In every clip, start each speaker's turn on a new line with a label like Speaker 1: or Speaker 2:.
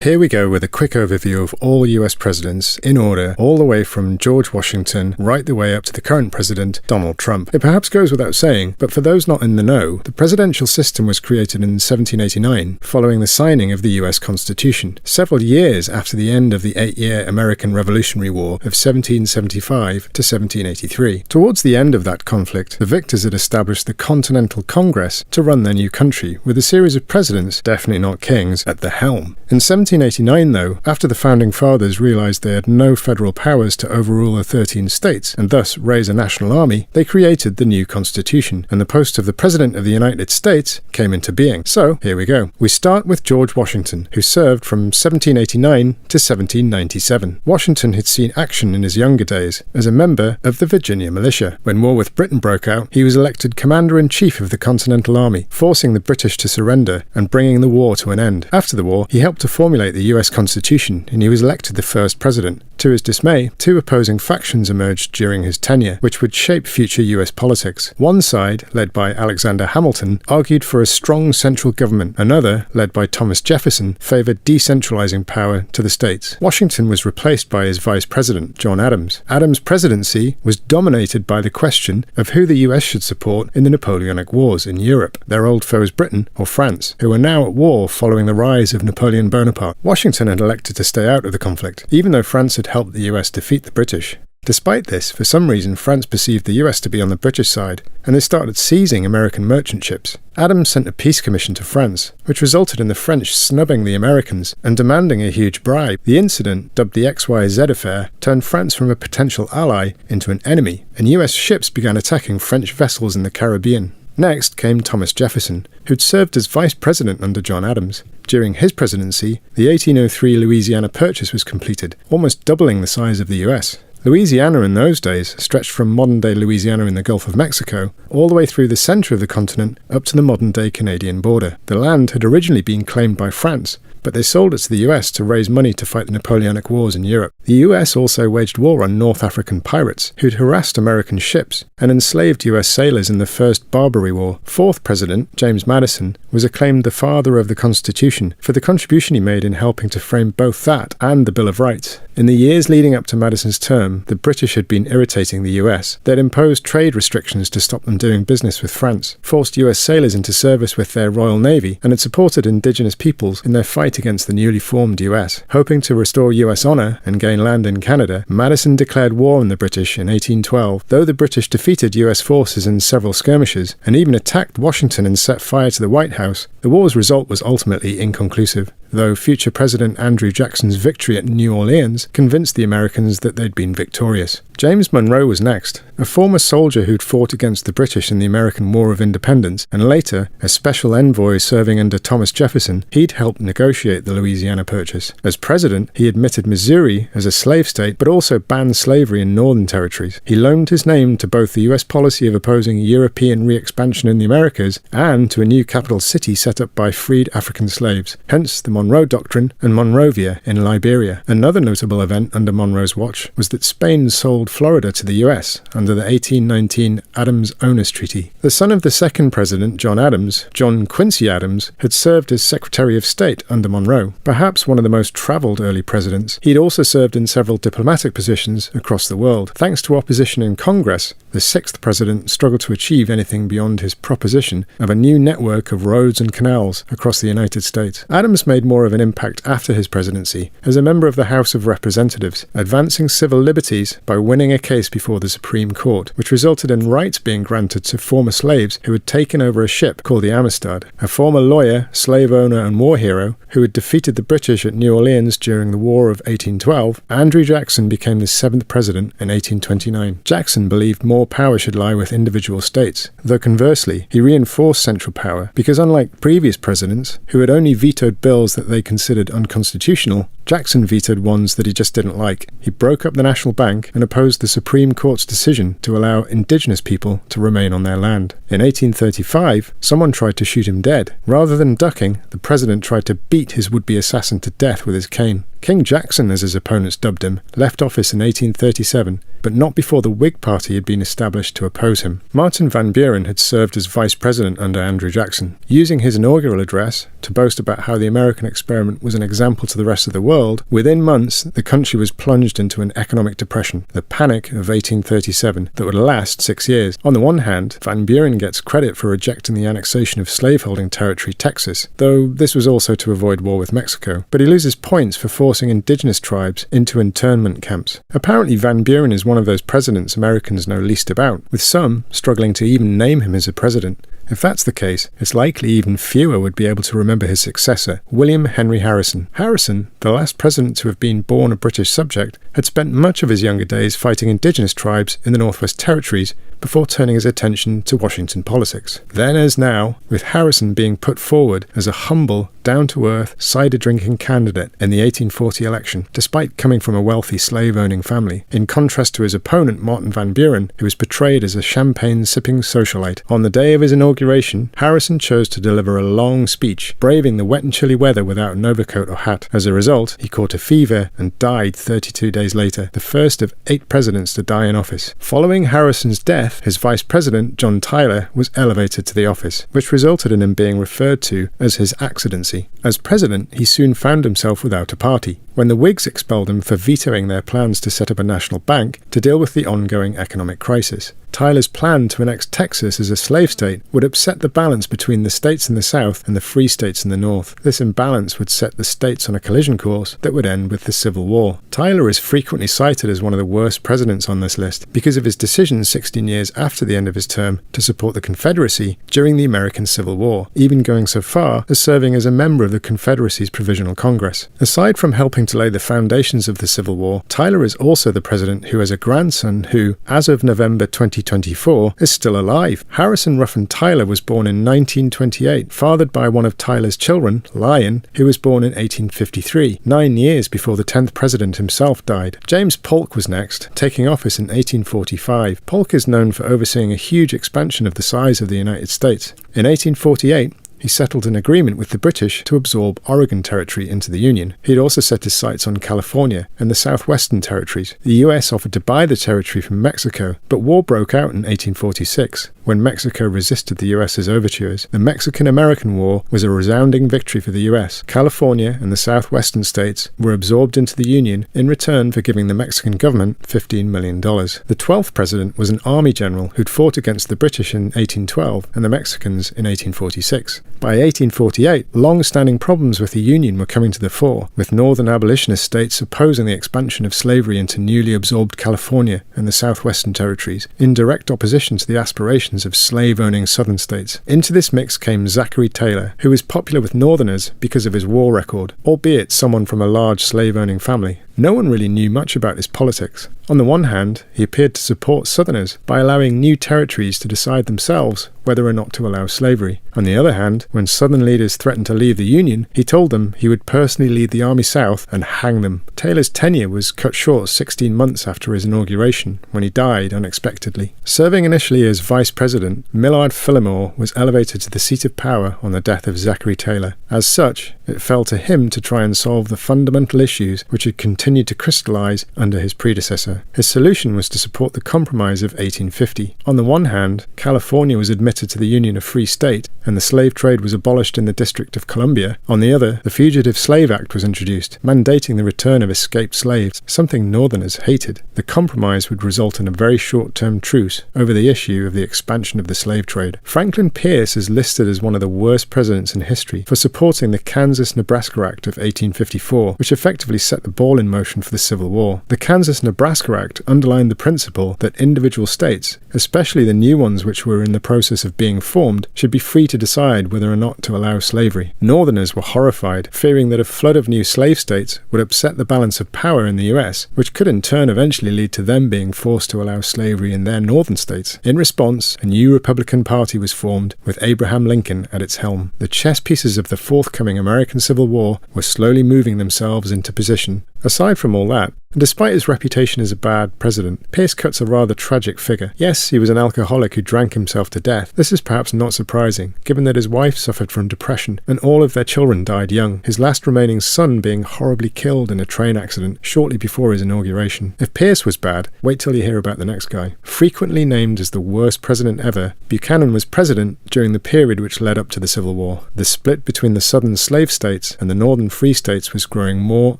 Speaker 1: Here we go with a quick overview of all US presidents in order, all the way from George Washington right the way up to the current president, Donald Trump. It perhaps goes without saying, but for those not in the know, the presidential system was created in 1789 following the signing of the US Constitution, several years after the end of the 8-year American Revolutionary War of 1775 to 1783. Towards the end of that conflict, the victors had established the Continental Congress to run their new country, with a series of presidents, definitely not kings, at the helm. In 1789, though, after the Founding Fathers realized they had no federal powers to overrule the 13 states and thus raise a national army, they created the new Constitution, and the post of the President of the United States came into being. So, here we go. We start with George Washington, who served from 1789 to 1797. Washington had seen action in his younger days as a member of the Virginia militia. When war with Britain broke out, he was elected Commander-in-Chief of the Continental Army, forcing the British to surrender and bringing the war to an end. After the war, he helped to formulate the US Constitution, and he was elected the first president. To his dismay, two opposing factions emerged during his tenure, which would shape future US politics. One side, led by Alexander Hamilton, argued for a strong central government. Another, led by Thomas Jefferson, favored decentralizing power to the states. Washington was replaced by his vice president, John Adams. Adams' presidency was dominated by the question of who the US should support in the Napoleonic Wars in Europe, their old foes Britain or France, who were now at war following the rise of Napoleon Bonaparte. Washington had elected to stay out of the conflict, even though France had helped the US defeat the British. Despite this, for some reason France perceived the US to be on the British side, and they started seizing American merchant ships. Adams sent a peace commission to France, which resulted in the French snubbing the Americans and demanding a huge bribe. The incident, dubbed the XYZ affair, turned France from a potential ally into an enemy, and US ships began attacking French vessels in the Caribbean. Next came Thomas Jefferson, who'd served as vice president under John Adams. During his presidency, the 1803 Louisiana Purchase was completed, almost doubling the size of the US. Louisiana in those days stretched from modern-day Louisiana in the Gulf of Mexico all the way through the centre of the continent up to the modern-day Canadian border. The land had originally been claimed by France, but they sold it to the US to raise money to fight the Napoleonic Wars in Europe. The US also waged war on North African pirates, who'd harassed American ships and enslaved US sailors in the First Barbary War. Fourth President, James Madison, was acclaimed the father of the Constitution for the contribution he made in helping to frame both that and the Bill of Rights. In the years leading up to Madison's term, the British had been irritating the US. They'd imposed trade restrictions to stop them doing business with France, forced US sailors into service with their Royal Navy, and had supported indigenous peoples in their fight against the newly formed US. Hoping to restore US honour and gain land in Canada, Madison declared war on the British in 1812. Though the British defeated US forces in several skirmishes, and even attacked Washington and set fire to the White House, the war's result was ultimately inconclusive, though future President Andrew Jackson's victory at New Orleans convinced the Americans that they'd been victorious. James Monroe was next, a former soldier who'd fought against the British in the American War of Independence, and later a special envoy serving under Thomas Jefferson. He'd helped negotiate the Louisiana Purchase. As president, he admitted Missouri as a slave state, but also banned slavery in northern territories. He loaned his name to both the US policy of opposing European re-expansion in the Americas and to a new capital city set up by freed African slaves, hence the Monroe Doctrine and Monrovia in Liberia. Another notable event under Monroe's watch was that Spain sold Florida to the US under the 1819 Adams-Onis Treaty. The son of the second president, John Adams, John Quincy Adams, had served as Secretary of State under Monroe, perhaps one of the most travelled early presidents. He'd also served in several diplomatic positions across the world. Thanks to opposition in Congress, the sixth president struggled to achieve anything beyond his proposition of a new network of roads and canals across the United States. Adams made more of an impact after his presidency as a member of the House of Representatives, advancing civil liberties by winning a case before the Supreme Court, which resulted in rights being granted to former slaves who had taken over a ship called the Amistad. A former lawyer, slave owner and war hero who had defeated the British at New Orleans during the War of 1812, Andrew Jackson became the seventh president in 1829. Jackson believed more power should lie with individual states, though conversely, he reinforced central power because unlike previous presidents, who had only vetoed bills that they considered unconstitutional, Jackson vetoed ones that he just didn't like. He broke up the National Bank and opposed the Supreme Court's decision to allow indigenous people to remain on their land. In 1835, someone tried to shoot him dead. Rather than ducking, the president tried to beat his would-be assassin to death with his cane. King Jackson, as his opponents dubbed him, left office in 1837, but not before the Whig Party had been established to oppose him. Martin Van Buren had served as vice president under Andrew Jackson. Using his inaugural address to boast about how the American experiment was an example to the rest of the world, within months the country was plunged into an economic depression, the Panic of 1837, that would last 6 years. On the one hand, Van Buren gets credit for rejecting the annexation of slaveholding territory Texas, though this was also to avoid war with Mexico, but he loses points for forcing indigenous tribes into internment camps. Apparently Van Buren is one of those presidents Americans know least about, with some struggling to even name him as a president. If that's the case, it's likely even fewer would be able to remember his successor, William Henry Harrison. Harrison, the last president to have been born a British subject, had spent much of his younger days fighting indigenous tribes in the Northwest Territories before turning his attention to Washington politics. Then as now, with Harrison being put forward as a humble, down-to-earth, cider-drinking candidate in the 1840 election, despite coming from a wealthy slave-owning family, in contrast to his opponent Martin Van Buren, who was portrayed as a champagne-sipping socialite. On the day of his inauguration, Harrison chose to deliver a long speech, braving the wet and chilly weather without an overcoat or hat. As a result, he caught a fever and died 32 days later, the first of 8 presidents to die in office. Following Harrison's death, his vice president, John Tyler, was elevated to the office, which resulted in him being referred to as His Excellency. As president, he soon found himself without a party, when the Whigs expelled him for vetoing their plans to set up a national bank to deal with the ongoing economic crisis. Tyler's plan to annex Texas as a slave state would upset the balance between the states in the South and the free states in the North. This imbalance would set the states on a collision course that would end with the Civil War. Tyler is frequently cited as one of the worst presidents on this list because of his decision 16 years after the end of his term to support the Confederacy during the American Civil War, even going so far as serving as a member of the Confederacy's Provisional Congress. Aside from helping to lay the foundations of the Civil War, Tyler is also the president who has a grandson who, as of November 2024, is still alive. Harrison Ruffin Tyler was born in 1928, fathered by one of Tyler's children, Lyon, who was born in 1853, 9 years before the 10th president himself died. James Polk was next, taking office in 1845. Polk is known for overseeing a huge expansion of the size of the United States. In 1848, he settled an agreement with the British to absorb Oregon Territory into the Union. He had also set his sights on California and the southwestern territories. The US offered to buy the territory from Mexico, but war broke out in 1846. When Mexico resisted the US's overtures, the Mexican-American War was a resounding victory for the US. California and the southwestern states were absorbed into the Union in return for giving the Mexican government $15 million. The 12th president was an army general who'd fought against the British in 1812 and the Mexicans in 1846. By 1848, long-standing problems with the Union were coming to the fore, with northern abolitionist states opposing the expansion of slavery into newly absorbed California and the southwestern territories, in direct opposition to the aspirations of slave-owning southern states. Into this mix came Zachary Taylor, who was popular with northerners because of his war record, albeit someone from a large slave-owning family. No one really knew much about his politics. On the one hand, he appeared to support Southerners by allowing new territories to decide themselves whether or not to allow slavery. On the other hand, when Southern leaders threatened to leave the Union, he told them he would personally lead the army south and hang them. Taylor's tenure was cut short 16 months after his inauguration, when he died unexpectedly. Serving initially as vice president, Millard Fillmore was elevated to the seat of power on the death of Zachary Taylor. As such, it fell to him to try and solve the fundamental issues which had continued to crystallize under his predecessor. His solution was to support the Compromise of 1850. On the one hand, California was admitted to the Union a free state, and the slave trade was abolished in the District of Columbia. On the other, the Fugitive Slave Act was introduced, mandating the return of escaped slaves, something Northerners hated. The compromise would result in a very short-term truce over the issue of the expansion of the slave trade. Franklin Pierce is listed as one of the worst presidents in history for supporting the Kansas-Nebraska Act of 1854, which effectively set the ball in motion for the Civil War. The Kansas-Nebraska Act underlined the principle that individual states, especially the new ones which were in the process of being formed, should be free to decide whether or not to allow slavery. Northerners were horrified, fearing that a flood of new slave states would upset the balance of power in the US, which could in turn eventually lead to them being forced to allow slavery in their northern states. In response, a new Republican Party was formed, with Abraham Lincoln at its helm. The chess pieces of the forthcoming American Civil War were slowly moving themselves into position. Aside from all that, And despite his reputation as a bad president, Pierce cuts a rather tragic figure. Yes, he was an alcoholic who drank himself to death. This is perhaps not surprising, given that his wife suffered from depression and all of their children died young, his last remaining son being horribly killed in a train accident shortly before his inauguration. If Pierce was bad, wait till you hear about the next guy. Frequently named as the worst president ever, Buchanan was president during the period which led up to the Civil War. The split between the southern slave states and the northern free states was growing more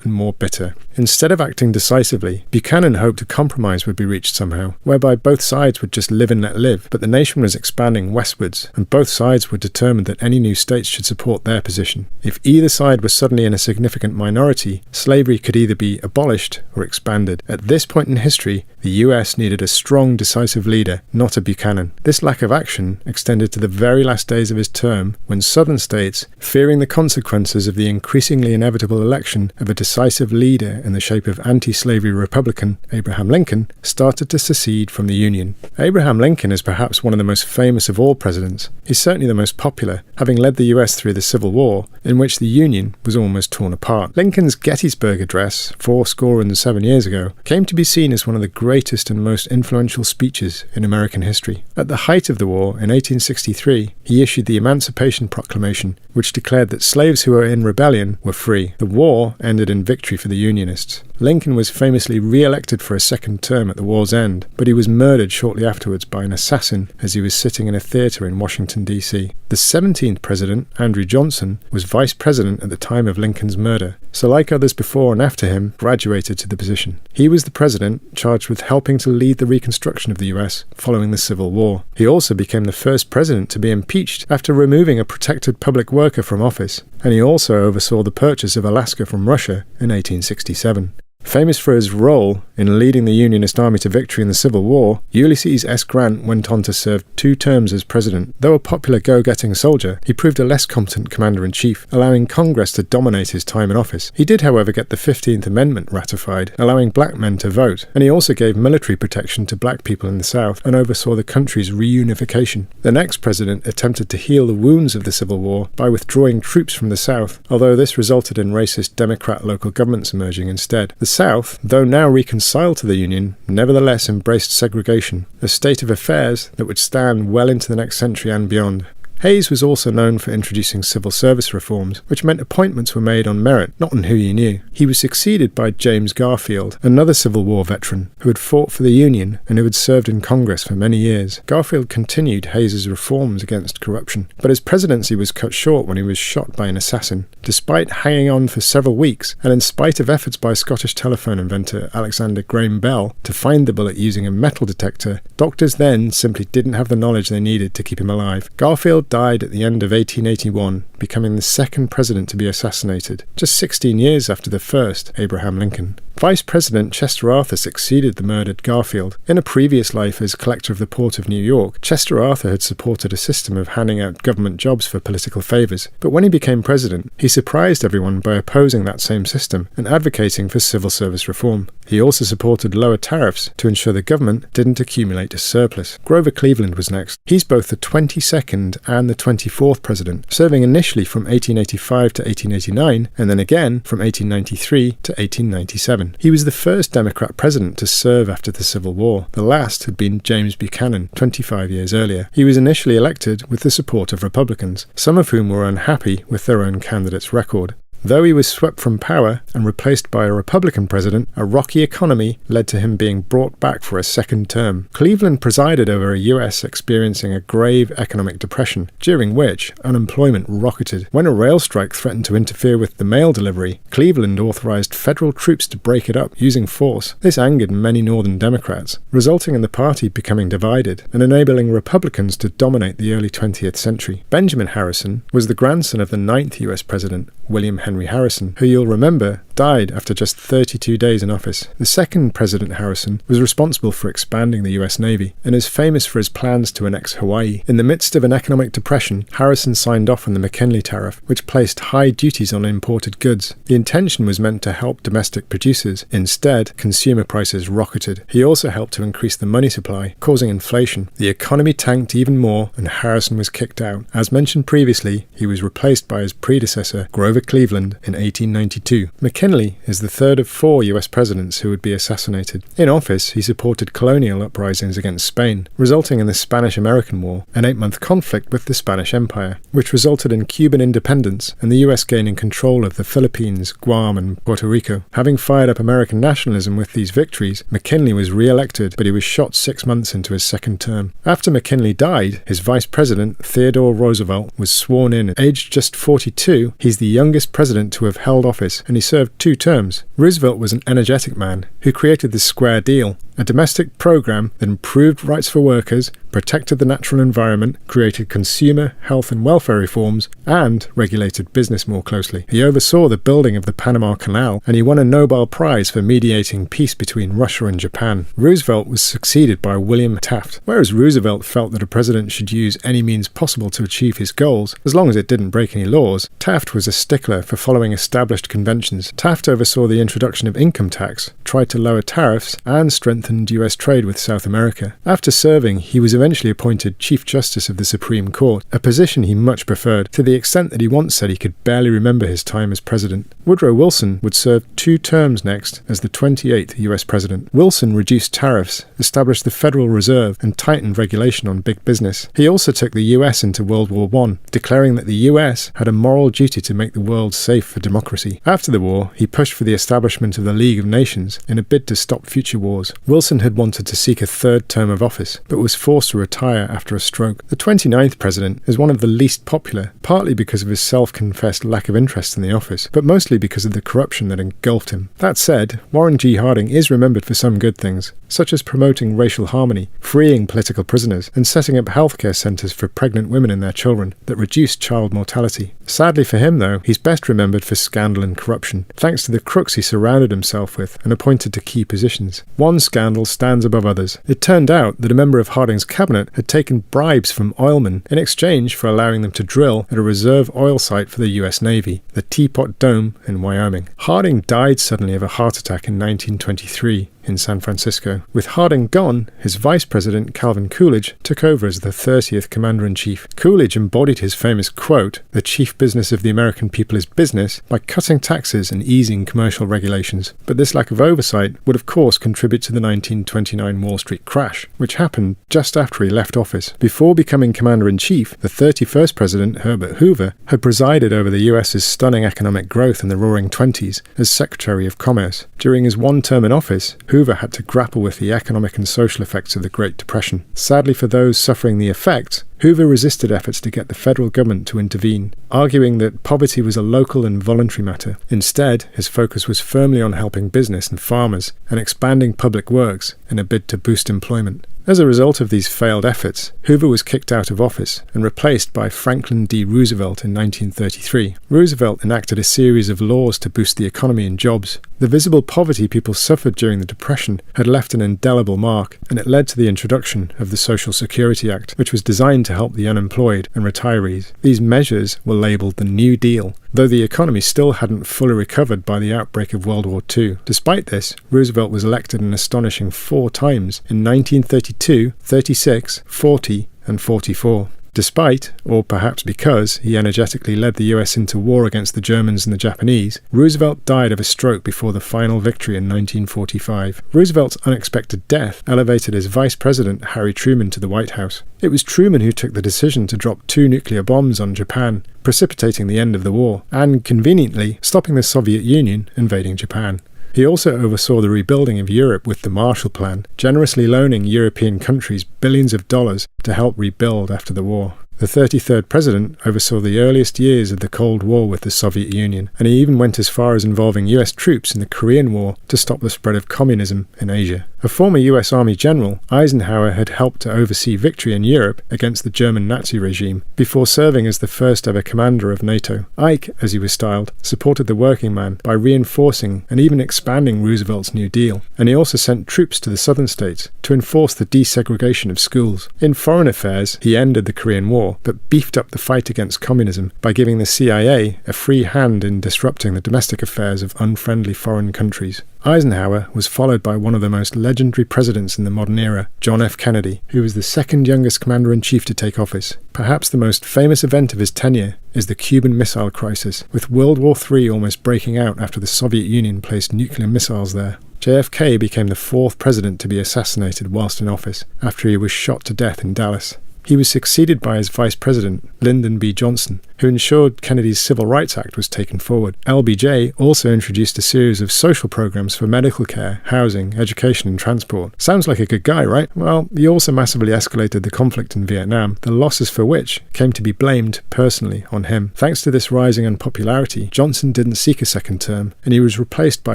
Speaker 1: and more bitter. Instead of acting decisively, Buchanan hoped a compromise would be reached somehow, whereby both sides would just live and let live, but the nation was expanding westwards, and both sides were determined that any new states should support their position. If either side was suddenly in a significant minority, slavery could either be abolished or expanded. At this point in history, the US needed a strong, decisive leader, not a Buchanan. This lack of action extended to the very last days of his term, when southern states, fearing the consequences of the increasingly inevitable election of a decisive leader in the shape of anti-slavery Republican Abraham Lincoln, started to secede from the Union. Abraham Lincoln is perhaps one of the most famous of all presidents. He's certainly the most popular, having led the US through the Civil War, in which the Union was almost torn apart. Lincoln's Gettysburg Address, 7 years ago, came to be seen as one of the greatest and most influential speeches in American history. At the height of the war, in 1863, he issued the Emancipation Proclamation, which declared that slaves who were in rebellion were free. The war ended in victory for the Unionists. Lincoln was famously re-elected for a second term at the war's end, but he was murdered shortly afterwards by an assassin as he was sitting in a theatre in Washington, D.C. The 17th president, Andrew Johnson, was vice president at the time of Lincoln's murder, so like others before and after him, graduated to the position. He was the president charged with helping to lead the reconstruction of the US following the Civil War. He also became the first president to be impeached after removing a protected public worker from office, and he also oversaw the purchase of Alaska from Russia in 1867. Famous for his role in leading the Unionist army to victory in the Civil War, Ulysses S. Grant went on to serve 2 terms as president. Though a popular go-getting soldier, he proved a less competent commander-in-chief, allowing Congress to dominate his time in office. He did, however, get the 15th Amendment ratified, allowing black men to vote, and he also gave military protection to black people in the South and oversaw the country's reunification. The next president attempted to heal the wounds of the Civil War by withdrawing troops from the South, although this resulted in racist Democrat local governments emerging instead. The South, though now reconciled to the Union, nevertheless embraced segregation, a state of affairs that would stand well into the next century and beyond. Hayes was also known for introducing civil service reforms, which meant appointments were made on merit, not on who you knew. He was succeeded by James Garfield, another Civil War veteran who had fought for the Union and who had served in Congress for many years. Garfield continued Hayes's reforms against corruption, but his presidency was cut short when he was shot by an assassin. Despite hanging on for several weeks, and in spite of efforts by Scottish telephone inventor Alexander Graham Bell to find the bullet using a metal detector, doctors then simply didn't have the knowledge they needed to keep him alive. Garfield died at the end of 1881, becoming the second president to be assassinated, just 16 years after the first, Abraham Lincoln. Vice President Chester Arthur succeeded the murdered Garfield. In a previous life as collector of the Port of New York, Chester Arthur had supported a system of handing out government jobs for political favours, but when he became president, he surprised everyone by opposing that same system and advocating for civil service reform. He also supported lower tariffs to ensure the government didn't accumulate a surplus. Grover Cleveland was next. He's both the 22nd and the 24th president, serving initially from 1885 to 1889, and then again from 1893 to 1897. He was the first Democrat president to serve after the Civil War. The last had been James Buchanan, 25 years earlier. He was initially elected with the support of Republicans, some of whom were unhappy with their own candidate's record. Though he was swept from power and replaced by a Republican president, a rocky economy led to him being brought back for a second term. Cleveland presided over a US experiencing a grave economic depression, during which unemployment rocketed. When a rail strike threatened to interfere with the mail delivery, Cleveland authorized federal troops to break it up using force. This angered many Northern Democrats, resulting in the party becoming divided and enabling Republicans to dominate the early 20th century. Benjamin Harrison was the grandson of the 9th US president, William Henry Harrison, who you'll remember died after just 32 days in office. The second President Harrison was responsible for expanding the US Navy and is famous for his plans to annex Hawaii. In the midst of an economic depression, Harrison signed off on the McKinley Tariff, which placed high duties on imported goods. The intention was meant to help domestic producers. Instead, consumer prices rocketed. He also helped to increase the money supply, causing inflation. The economy tanked even more and Harrison was kicked out. As mentioned previously, he was replaced by his predecessor, Grover Cleveland, Ireland in 1892. McKinley is the third of 4 US presidents who would be assassinated. In office, he supported colonial uprisings against Spain, resulting in the Spanish-American War, an 8-month conflict with the Spanish Empire, which resulted in Cuban independence and the US gaining control of the Philippines, Guam and Puerto Rico. Having fired up American nationalism with these victories, McKinley was re-elected, but he was shot 6 months into his second term. After McKinley died, his vice president, Theodore Roosevelt, was sworn in. Aged just 42, he's the youngest president to have held office, and he served 2 terms. Roosevelt was an energetic man who created the Square Deal, a domestic program that improved rights for workers, protected the natural environment, created consumer, health and welfare reforms, and regulated business more closely. He oversaw the building of the Panama Canal, and he won a Nobel Prize for mediating peace between Russia and Japan. Roosevelt was succeeded by William Taft. Whereas Roosevelt felt that a president should use any means possible to achieve his goals, as long as it didn't break any laws, Taft was a stickler for following established conventions. Taft oversaw the introduction of income tax, tried to lower tariffs, and strengthened US trade with South America. After serving, he was eventually appointed Chief Justice of the Supreme Court, a position he much preferred, to the extent that he once said he could barely remember his time as president. Woodrow Wilson would serve 2 terms next as the 28th US president. Wilson reduced tariffs, established the Federal Reserve, and tightened regulation on big business. He also took the US into World War I, declaring that the US had a moral duty to make the world safe for democracy. After the war, he pushed for the establishment of the League of Nations in a bid to stop future wars. Wilson had wanted to seek a 3rd term of office, but was forced to retire after a stroke. The 29th president is one of the least popular, partly because of his self-confessed lack of interest in the office, but mostly because of the corruption that engulfed him. That said, Warren G. Harding is remembered for some good things, such as promoting racial harmony, freeing political prisoners, and setting up healthcare centres for pregnant women and their children that reduced child mortality. Sadly for him, though, he's best remembered for scandal and corruption, thanks to the crooks he surrounded himself with and appointed to key positions. One scandal stands above others. It turned out that a member of Harding's cabinet had taken bribes from oilmen in exchange for allowing them to drill at a reserve oil site for the US Navy, the Teapot Dome in Wyoming. Harding died suddenly of a heart attack in 1923. In San Francisco. With Harding gone, his vice president Calvin Coolidge took over as the 30th Commander-in-Chief. Coolidge embodied his famous quote, "The chief business of the American people is business," by cutting taxes and easing commercial regulations. But this lack of oversight would of course contribute to the 1929 Wall Street crash, which happened just after he left office. Before becoming Commander-in-Chief, the 31st President Herbert Hoover had presided over the US's stunning economic growth in the Roaring Twenties as Secretary of Commerce. During his 1 term in office, Hoover had to grapple with the economic and social effects of the Great Depression. Sadly for those suffering the effects, Hoover resisted efforts to get the federal government to intervene, arguing that poverty was a local and voluntary matter. Instead, his focus was firmly on helping business and farmers and expanding public works in a bid to boost employment. As a result of these failed efforts, Hoover was kicked out of office and replaced by Franklin D. Roosevelt in 1933. Roosevelt enacted a series of laws to boost the economy and jobs. The visible poverty people suffered during the Depression had left an indelible mark, and it led to the introduction of the Social Security Act, which was designed to help the unemployed and retirees. These measures were labelled the New Deal, though the economy still hadn't fully recovered by the outbreak of World War II. Despite this, Roosevelt was elected an astonishing 4 times in 1932, 36, 40, and 44. Despite, or perhaps because, he energetically led the US into war against the Germans and the Japanese, Roosevelt died of a stroke before the final victory in 1945. Roosevelt's unexpected death elevated his vice president, Harry Truman, to the White House. It was Truman who took the decision to drop 2 nuclear bombs on Japan, precipitating the end of the war, and, conveniently, stopping the Soviet Union invading Japan. He also oversaw the rebuilding of Europe with the Marshall Plan, generously loaning European countries billions of dollars to help rebuild after the war. The 33rd president oversaw the earliest years of the Cold War with the Soviet Union, and he even went as far as involving US troops in the Korean War to stop the spread of communism in Asia. A former US Army general, Eisenhower had helped to oversee victory in Europe against the German Nazi regime, before serving as the first ever commander of NATO. Ike, as he was styled, supported the working man by reinforcing and even expanding Roosevelt's New Deal, and he also sent troops to the southern states to enforce the desegregation of schools. In foreign affairs, he ended the Korean War, but beefed up the fight against communism by giving the CIA a free hand in disrupting the domestic affairs of unfriendly foreign countries. Eisenhower was followed by one of the most legendary presidents in the modern era, John F. Kennedy, who was the second youngest commander-in-chief to take office. Perhaps the most famous event of his tenure is the Cuban Missile Crisis, with World War III almost breaking out after the Soviet Union placed nuclear missiles there. JFK became the fourth president to be assassinated whilst in office, after he was shot to death in Dallas. He was succeeded by his vice president, Lyndon B. Johnson, who ensured Kennedy's Civil Rights Act was taken forward. LBJ also introduced a series of social programs for medical care, housing, education and transport. Sounds like a good guy, right? Well, he also massively escalated the conflict in Vietnam, the losses for which came to be blamed personally on him. Thanks to this rising unpopularity, Johnson didn't seek a second term, and he was replaced by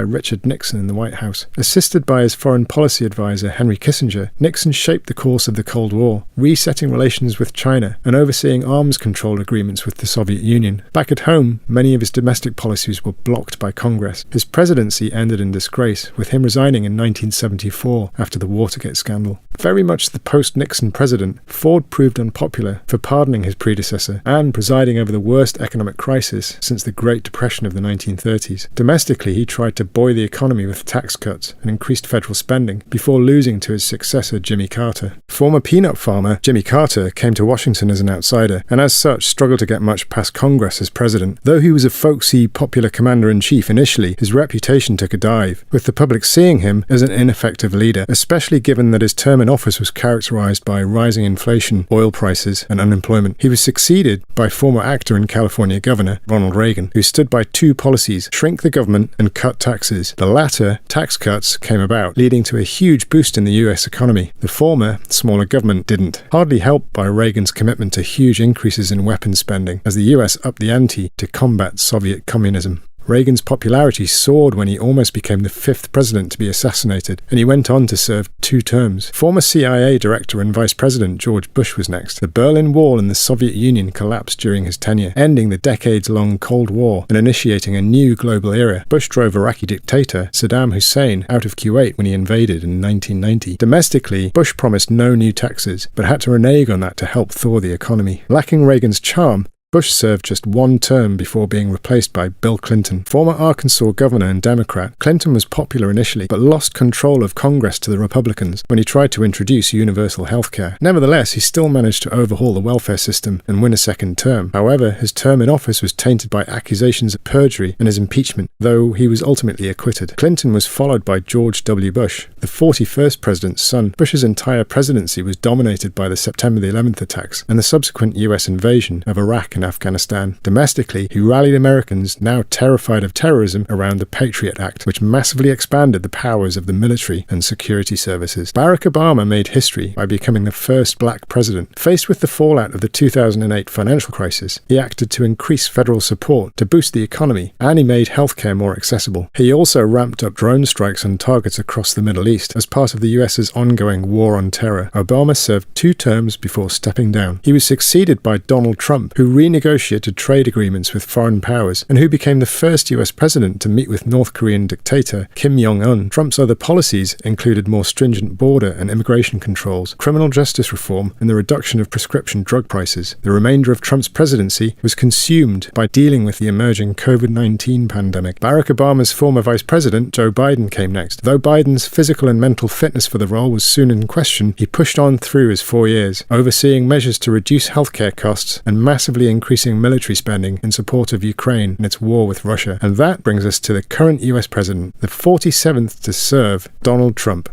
Speaker 1: Richard Nixon in the White House. Assisted by his foreign policy advisor, Henry Kissinger, Nixon shaped the course of the Cold War, resetting relations with China and overseeing arms control agreements with the Soviet Union. Back at home, many of his domestic policies were blocked by Congress. His presidency ended in disgrace, with him resigning in 1974 after the Watergate scandal. Very much the post-Nixon president, Ford proved unpopular for pardoning his predecessor and presiding over the worst economic crisis since the Great Depression of the 1930s. Domestically, he tried to buoy the economy with tax cuts and increased federal spending before losing to his successor, Jimmy Carter. Former peanut farmer Jimmy Carter came to Washington as an outsider, and as such struggled to get much past Congress as president. Though he was a folksy, popular commander-in-chief initially, his reputation took a dive, with the public seeing him as an ineffective leader, especially given that his term in office was characterized by rising inflation, oil prices, and unemployment. He was succeeded by former actor and California governor, Ronald Reagan, who stood by two policies: shrink the government and cut taxes. The latter, tax cuts, came about, leading to a huge boost in the US economy. The former, smaller government, didn't. Hardly helped by Reagan's commitment to huge increases in weapons spending, as the US upped the ante to combat Soviet communism. Reagan's popularity soared when he almost became the fifth president to be assassinated, and he went on to serve 2 terms. Former CIA director and vice president George Bush was next. The Berlin Wall and the Soviet Union collapsed during his tenure, ending the decades-long Cold War and initiating a new global era. Bush drove Iraqi dictator Saddam Hussein out of Kuwait when he invaded in 1990. Domestically, Bush promised no new taxes, but had to renege on that to help thaw the economy. Lacking Reagan's charm, Bush served just 1 term before being replaced by Bill Clinton. Former Arkansas governor and Democrat, Clinton was popular initially, but lost control of Congress to the Republicans when he tried to introduce universal health care. Nevertheless, he still managed to overhaul the welfare system and win a second term. However, his term in office was tainted by accusations of perjury and his impeachment, though he was ultimately acquitted. Clinton was followed by George W. Bush, the 41st president's son. Bush's entire presidency was dominated by the September the 11th attacks and the subsequent US invasion of Iraq and Afghanistan. Domestically, he rallied Americans, now terrified of terrorism, around the Patriot Act, which massively expanded the powers of the military and security services. Barack Obama made history by becoming the first black president. Faced with the fallout of the 2008 financial crisis, he acted to increase federal support to boost the economy, and he made healthcare more accessible. He also ramped up drone strikes on targets across the Middle East as part of the US's ongoing war on terror. Obama served 2 terms before stepping down. He was succeeded by Donald Trump, who renegotiated trade agreements with foreign powers and who became the first US president to meet with North Korean dictator Kim Jong-un. Trump's other policies included more stringent border and immigration controls, criminal justice reform, and the reduction of prescription drug prices. The remainder of Trump's presidency was consumed by dealing with the emerging COVID-19 pandemic. Barack Obama's former vice president, Joe Biden, came next. Though Biden's physical and mental fitness for the role was soon in question, he pushed on through his 4 years, overseeing measures to reduce healthcare costs and massively increasing military spending in support of Ukraine in its war with Russia. And that brings us to the current US president, the 47th to serve, Donald Trump.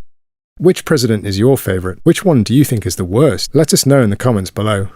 Speaker 1: Which president is your favourite? Which one do you think is the worst? Let us know in the comments below.